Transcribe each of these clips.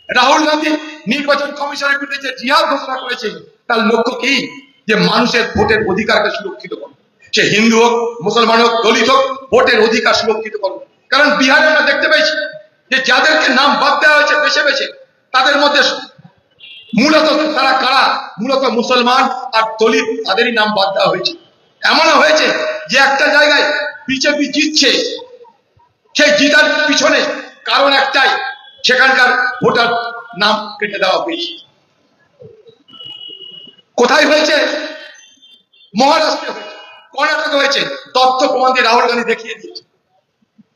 রাহুল গান্ধী নির্বাচন কমিশনের বিরুদ্ধে যে জিহাদ ঘোষণা করেছে তার লক্ষ্য কি? যে মানুষের ভোটের অধিকারকে সুরক্ষিত করো, সে হিন্দু হোক, মুসলমান হোক, দলিত হোক, ভোটের অধিকার সুরক্ষিত করো। কারণ বিহারে আমরা দেখতে পেয়েছি যে যাদেরকে নাম বাদ দেওয়া হয়েছে বেছে বেছে, তাদের মধ্যে মূলত তারা কারা? মূলত মুসলমান আর দলিত, তাদেরই নাম বাদ দেওয়া হয়েছে। এমনও হয়েছে যে একটা জায়গায় বিজেপি জিতছে, সেই জিতার পিছনে কারণ একটাই, সেখানকার ভোটার নাম কেটে দেওয়া হয়েছে। কোথায় হয়েছে? মহারাষ্ট্রে হয়েছে, কর্ণাটকে হয়েছে। তথ্য প্রমাণ দিয়ে রাহুল গান্ধী দেখিয়ে দিয়েছে।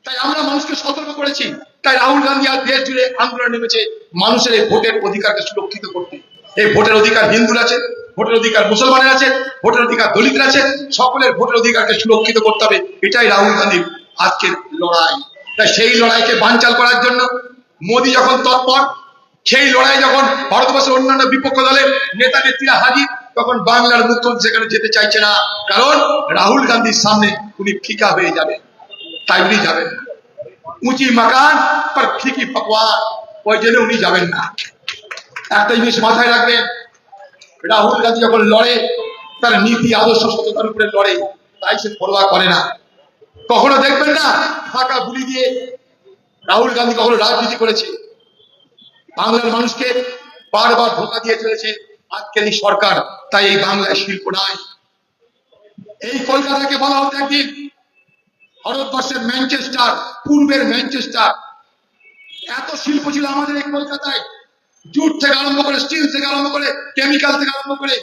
তাই আমরা মানুষকে সতর্ক করেছি। তাই রাহুল গান্ধী আর দেশ জুড়ে আন্দোলন নেমেছে মানুষের এই ভোটের অধিকারকে সুরক্ষিত করতে। এই ভোটের অধিকার হিন্দুর আছে, ভোটের অধিকার মুসলমানের আছে, ভোটের অধিকার দলিতের আছে, সকলের ভোটের অধিকারকে সুরক্ষিত করতে হবে। এটাই রাহুল গান্ধীর আজকের লড়াই। তাই সেই লড়াইকে বানচাল করার জন্য মোদী যখন তৎপর, সেই লড়াই যখন ভারতবর্ষের অন্যান্য বিপক্ষ দলের নেতা নেত্রীরা হাজির, তখন বাংলার মুখ্যমন্ত্রী সেখানে যেতে চাইছে না। কারণ রাহুল গান্ধীর সামনে উনি ফিকা হয়ে যাবে, তাই উনি যাবেন না। উঁচি মাকান পর ফিকি পকওয়ান, ওই জন্য উনি যাবেন না। একটা জিনিস মাথায় রাখবেন, রাহুল গান্ধী যখন লড়ে তার নীতি আদর্শ সততার উপরে লড়ে, তাই সে পরোয়া করে না। কখনো দেখবেন না ফাঁকা গুলি দিয়ে রাহুল গান্ধী কখনো রাজনীতি করেছে। বাংলার মানুষকে বারবার ধোঁকা দিয়ে চলেছে আজকের এই সরকার। তাই এই বাংলায় শিল্প নাই। এই কলকাতাকে বলা হতো একদিন ভারতবর্ষের ম্যানচেস্টার, পূর্বের ম্যানচেস্টার। এত শিল্প ছিল আমাদের এই কলকাতায়, জুট থেকে আরম্ভ করে, স্টিল থেকে আরম্ভ করে, কেমিক্যাল থেকে আরম্ভ করে।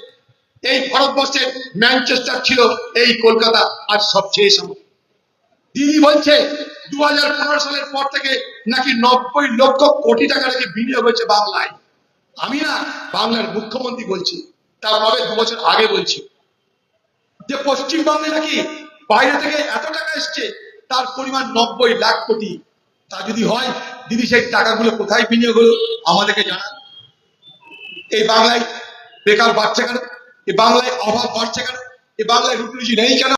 এই ভারতবর্ষের ম্যানচেস্টার ছিল এই কলকাতা। আজ সব শেষ। দিদি বলছে 2015 সালের পর থেকে নাকি 90 লক্ষ কোটি টাকা নাকি বিনিয়োগ হয়েছে বাংলায়। আমি না, বাংলার মুখ্যমন্ত্রী বলছি, তার ভাবে 2 বছর আগে বলছি যে পশ্চিমবঙ্গে নাকি বাইরে থেকে এত টাকা এসছে, তার পরিমাণ 90 লাখ কোটি। তা যদি হয়, দিদি সেই টাকাগুলো কোথায় বিনিয়োগ হলো আমাদেরকে জানান। এই বাংলায় বেকার বাড়ছে কেন? এই বাংলায় অভাব বাড়ছে কেন? এই বাংলায় রুটি রুজি নেই কেন?